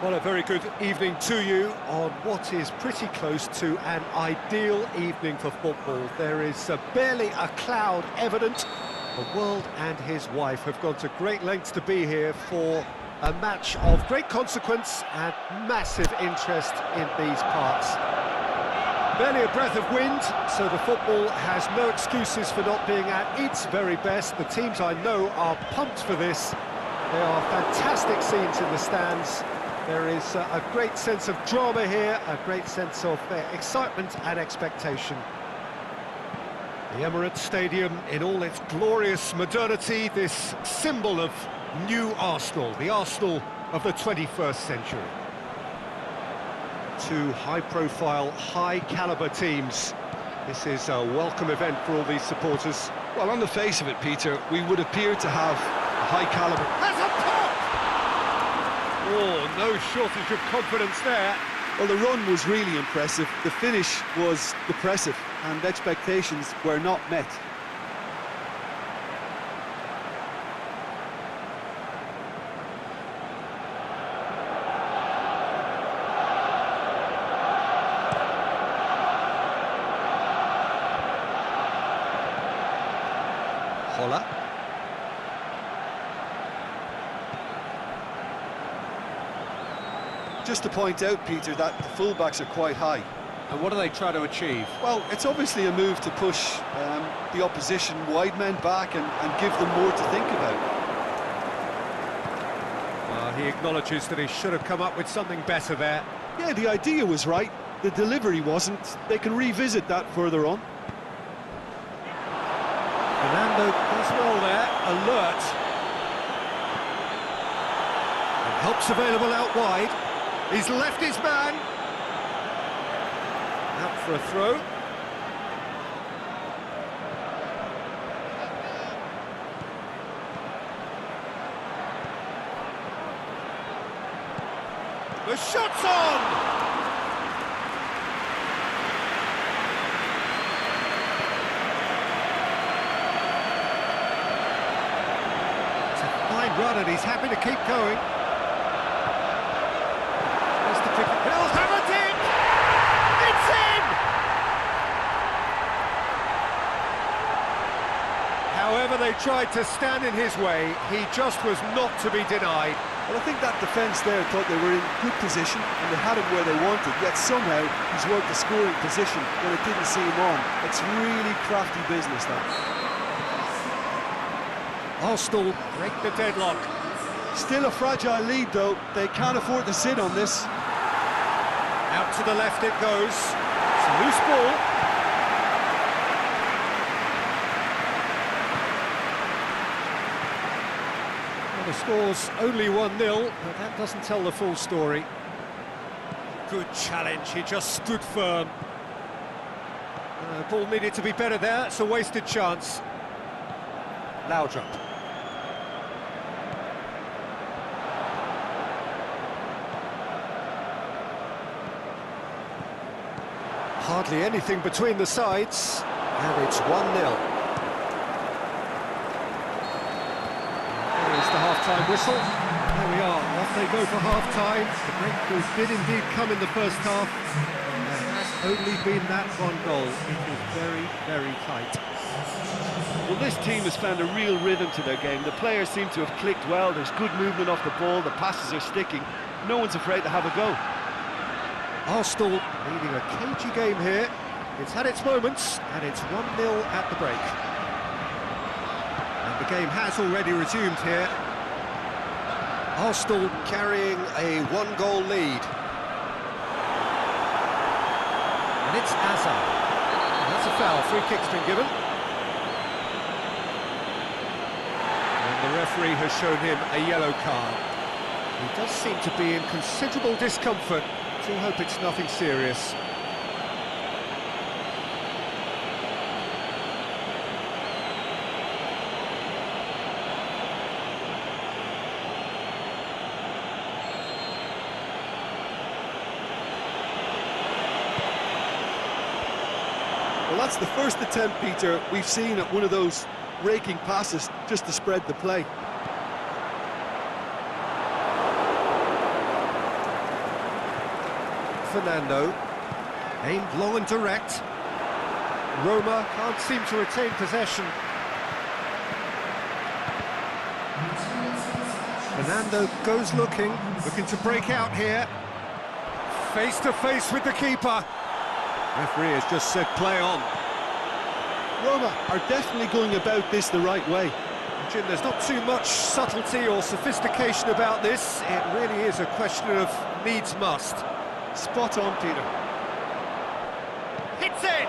Well, a very good evening to you on what is pretty close to an ideal evening for football. There is barely a cloud evident. The world and his wife have gone to great lengths to be here for a match of great consequence and massive interest in these parts. Barely a breath of wind, so the football has no excuses for not being at its very best. The teams I know are pumped for this. There are fantastic scenes in the stands. There is a great sense of drama here, a great sense of excitement and expectation. The Emirates Stadium in all its glorious modernity, this symbol of new Arsenal, the Arsenal of the 21st century. Two high-profile, high-caliber teams. This is a welcome event for all these supporters. Well, on the face of it, Peter, we would appear to have a high-caliber... Has a pop! Oh, no shortage of confidence there. Well, the run was really impressive, the finish was depressive, and expectations were not met. Hola. Just to point out, Peter, that the fullbacks are quite high. And what do they try to achieve? Well, it's obviously a move to push the opposition wide men back and give them more to think about. He acknowledges that he should have come up with something better there. Yeah, the idea was right, the delivery wasn't. They can revisit that further on. Fernando does well there, alert. And help's available out wide. He's left his man. Out for a throw. The shot's on! It's a fine run and he's happy to keep going. He'll have it in! It's in! However they tried to stand in his way, he just was not to be denied. Well, I think that defence there thought they were in good position and they had him where they wanted, yet somehow he's worked the scoring position when it didn't see him on. It's really crafty business, that. Arsenal break the deadlock. Still a fragile lead, though. They can't afford to sit on this. Out to the left it goes. It's a loose ball. Well, the score's only 1-0, but that doesn't tell the full story. Good challenge, he just stood firm. Ball needed to be better there, it's a wasted chance. Laudrup. Hardly anything between the sides, and it's 1-0. There is the half-time whistle. There we are, off they go for half-time. The breakthrough did indeed come in the first half. There has only been that one goal. It is very, very tight. Well, this team has found a real rhythm to their game. The players seem to have clicked well. There's good movement off the ball. The passes are sticking. No one's afraid to have a go. Arsenal leading a cagey game here. It's had its moments, and it's 1-0 at the break. And the game has already resumed here. Arsenal carrying a one-goal lead. And it's Azar. That's a foul, free kick's been given. And the referee has shown him a yellow card. He does seem to be in considerable discomfort. I hope it's nothing serious. Well, that's the first attempt, Peter, we've seen at one of those raking passes just to spread the play. Fernando. Aimed long and direct. Roma can't seem to retain possession. Fernando goes looking to break out here. Face to face with the keeper. Referee has just said play on. Roma are definitely going about this the right way. Jim, there's not too much subtlety or sophistication about this. It really is a question of needs must. Spot on, Peter. Hits it!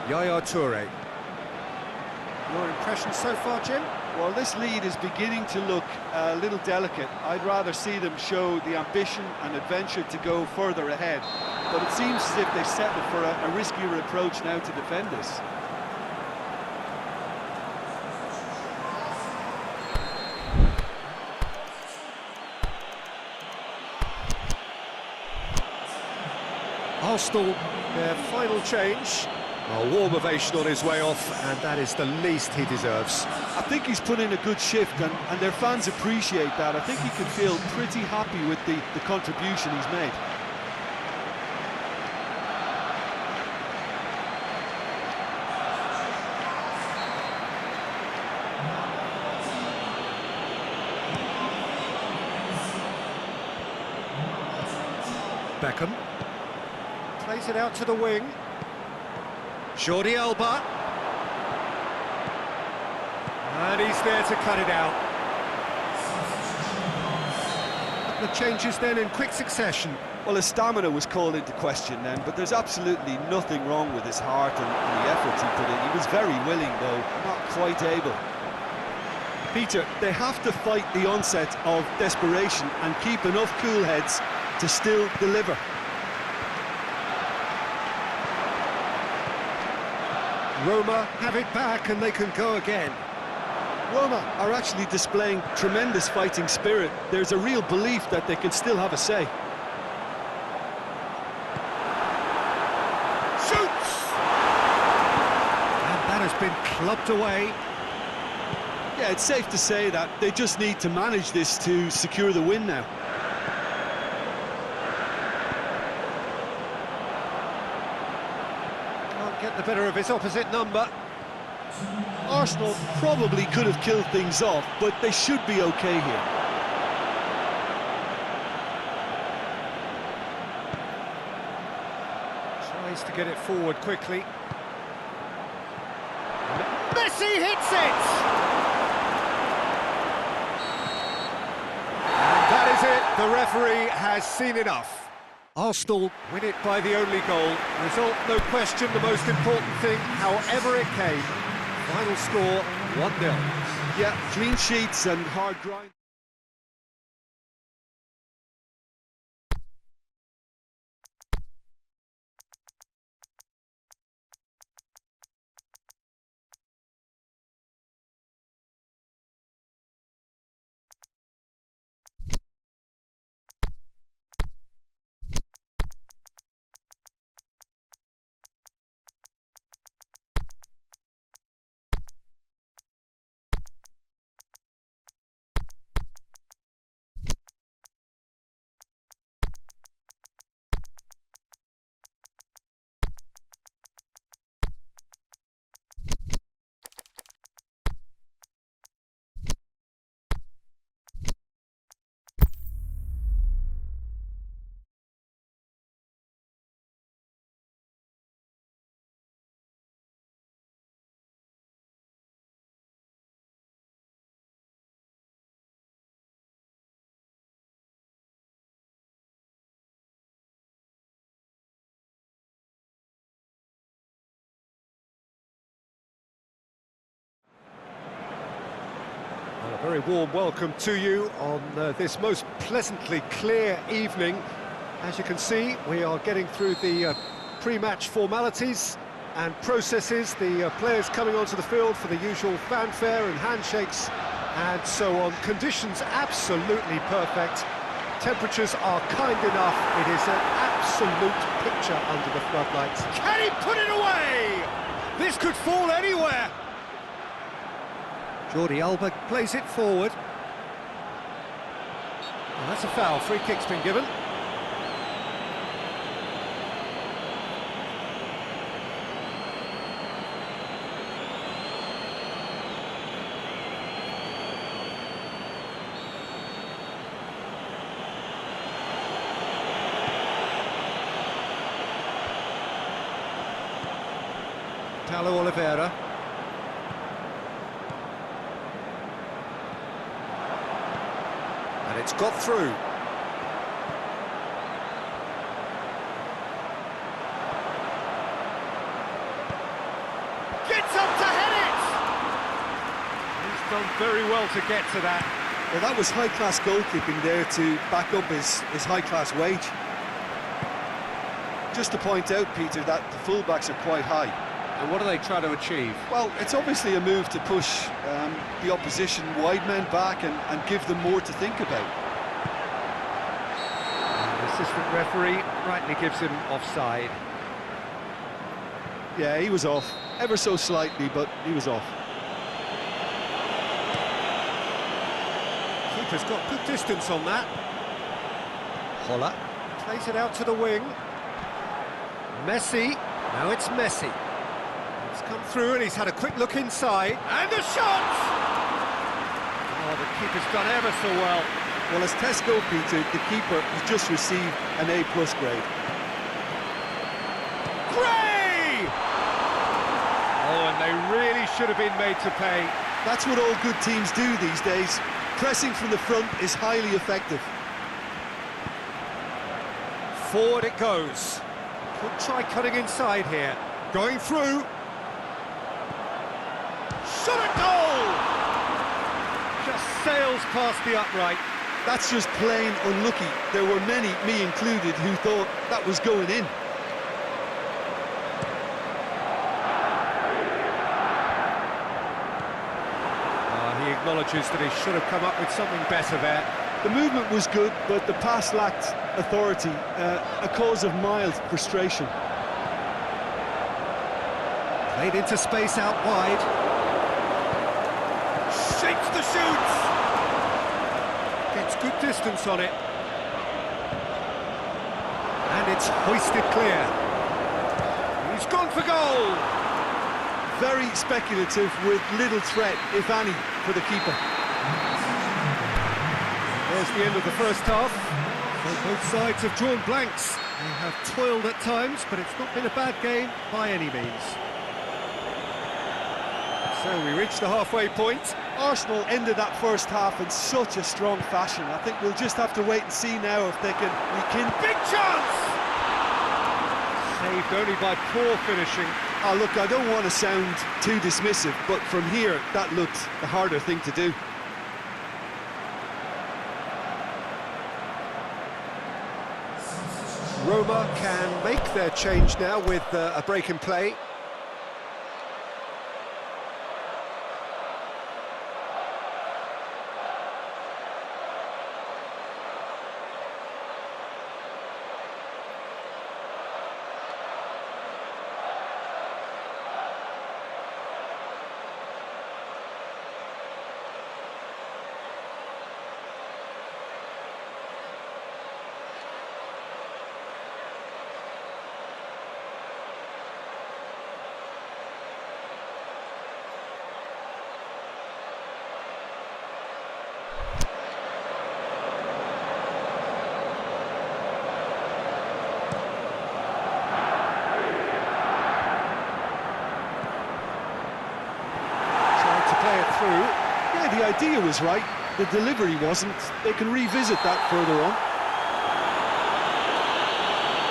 Yaya Toure. Your impression so far, Jim? Well, this lead is beginning to look a little delicate. I'd rather see them show the ambition and adventure to go further ahead. But it seems as if they've settled for a riskier approach now to defend this. Arsenal, their final change. A warm ovation on his way off, and that is the least he deserves. I think he's put in a good shift, and their fans appreciate that. I think he can feel pretty happy with the contribution he's made. Beckham plays it out to the wing. Jordi Alba. And he's there to cut it out. The changes then in quick succession. Well, his stamina was called into question then, but there's absolutely nothing wrong with his heart and the efforts he put in. He was very willing, though, not quite able. Peter, they have to fight the onset of desperation and keep enough cool heads to still deliver. Roma have it back and they can go again. Roma are actually displaying tremendous fighting spirit. There's a real belief that they can still have a say. Shoots! And that has been clubbed away. Yeah, it's safe to say that they just need to manage this to secure the win now. Can't get the better of his opposite number. Arsenal probably could have killed things off, but they should be okay here. Tries to get it forward quickly. Messi hits it! And that is it. The referee has seen enough. Arsenal win it by the only goal. Result, no question, the most important thing, however it came. Final score, 1-0. Yeah, clean sheets and hard grind. A very warm welcome to you on this most pleasantly clear evening. As you can see, we are getting through the pre-match formalities and processes, the players coming onto the field for the usual fanfare and handshakes and so on. Conditions absolutely perfect. Temperatures are kind enough. It is an absolute picture under the floodlights. Can he put it away? This could fall anywhere. Jordi Alba plays it forward. Well, that's a foul. Free kick's been given. Paulo Oliveira. And it's got through. Gets up to head it! He's done very well to get to that. Well, that was high-class goalkeeping there to back up his high-class wage. Just to point out, Peter, that the full-backs are quite high. And what do they try to achieve? Well, it's obviously a move to push the opposition wide men back and give them more to think about. And the assistant referee rightly gives him offside. Yeah, he was off, ever so slightly, but he was off. Keeper's got good distance on that. Holla plays it out to the wing. Messi, now it's Messi. He's come through and he's had a quick look inside. And the shot! Oh, the keeper's done ever so well. Well, as tests go, Peter, the keeper has just received an A+ grade. Gray! Oh, and they really should have been made to pay. That's what all good teams do these days. Pressing from the front is highly effective. Forward it goes. Could try cutting inside here. Going through. Shot at goal! Just sails past the upright. That's just plain unlucky. There were many, me included, who thought that was going in. He acknowledges that he should have come up with something better there. The movement was good, but the pass lacked authority, a cause of mild frustration. Played into space out wide. Shakes the shoots! Gets good distance on it. And it's hoisted clear. He's gone for goal! Very speculative with little threat, if any, for the keeper. There's the end of the first half. So both sides have drawn blanks. They have toiled at times, but it's not been a bad game by any means. So we reach the halfway point. Arsenal ended that first half in such a strong fashion. I think we'll just have to wait and see now if they can rekindle. Big chance! Saved only by poor finishing. Oh, look, I don't want to sound too dismissive, but from here, that looked the harder thing to do. Roma can make their change now with a break in play. Yeah, the idea was right, the delivery wasn't. They can revisit that further on.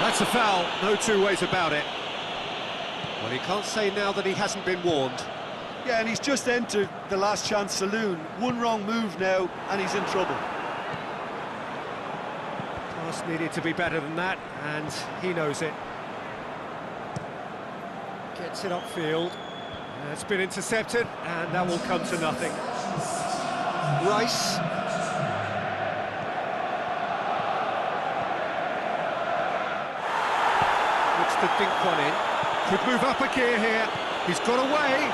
That's a foul, no two ways about it. Well, he can't say now that he hasn't been warned. Yeah, and he's just entered the last chance saloon. One wrong move now, and he's in trouble. Pass needed to be better than that, and he knows it. Gets it upfield. It's been intercepted, and that will come to nothing. Rice. Looks to dink one in. Could move up a gear here. He's got away.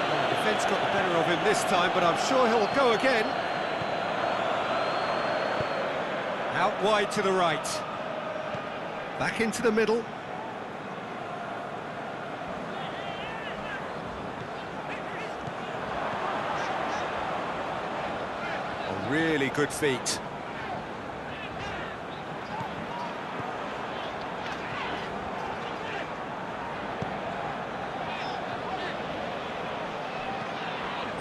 The defence got the better of him this time, but I'm sure he'll go again. Out wide to the right. Back into the middle. A really good feat.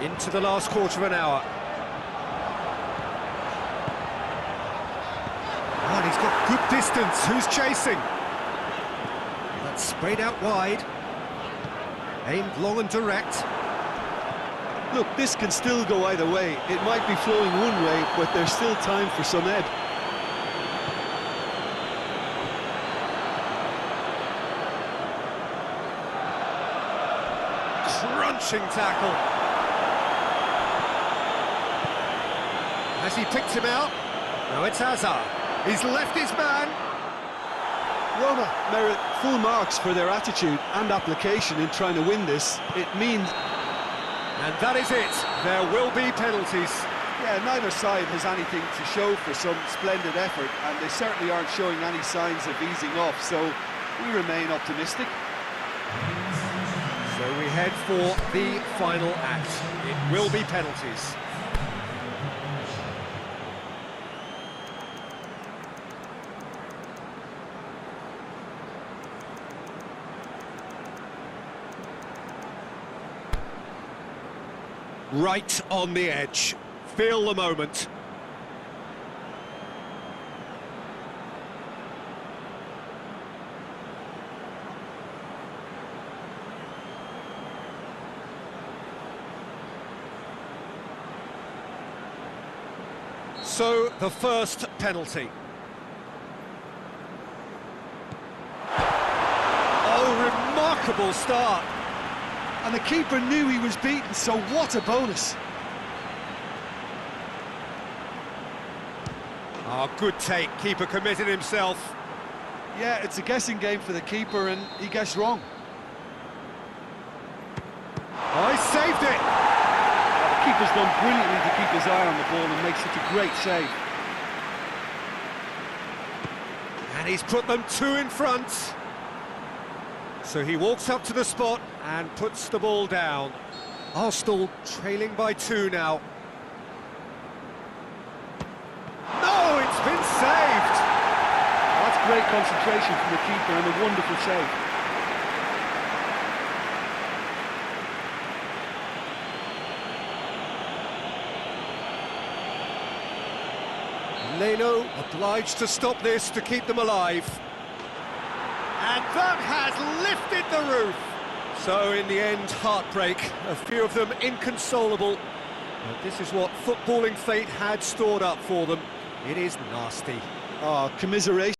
Into the last quarter of an hour. Oh, and he's got good distance. Who's chasing? That's sprayed out wide. Aimed long and direct. Look, this can still go either way. It might be flowing one way, but there's still time for some ebb. Crunching tackle. Has he picked him out? No, it's Hazard. He's left his man. Roma merit full marks for their attitude and application in trying to win this. It means... And that is it. There will be penalties. Yeah, neither side has anything to show for some splendid effort, and they certainly aren't showing any signs of easing off, so we remain optimistic. So we head for the final act. It will be penalties. Right on the edge. Feel the moment. So, the first penalty. Oh, remarkable start. And the keeper knew he was beaten, so what a bonus. Oh, good take. Keeper committed himself. Yeah, it's a guessing game for the keeper, and he guessed wrong. Oh, he saved it! The keeper's done brilliantly to keep his eye on the ball and make such a great save. And he's put them two in front. So he walks up to the spot and puts the ball down. Arsenal trailing by 2 now. No, it's been saved! That's great concentration from the keeper and a wonderful save. Leno obliged to stop this to keep them alive. And that has lifted the roof. So in the end, heartbreak. A few of them inconsolable. But this is what footballing fate had stored up for them. It is nasty. Oh, commiseration.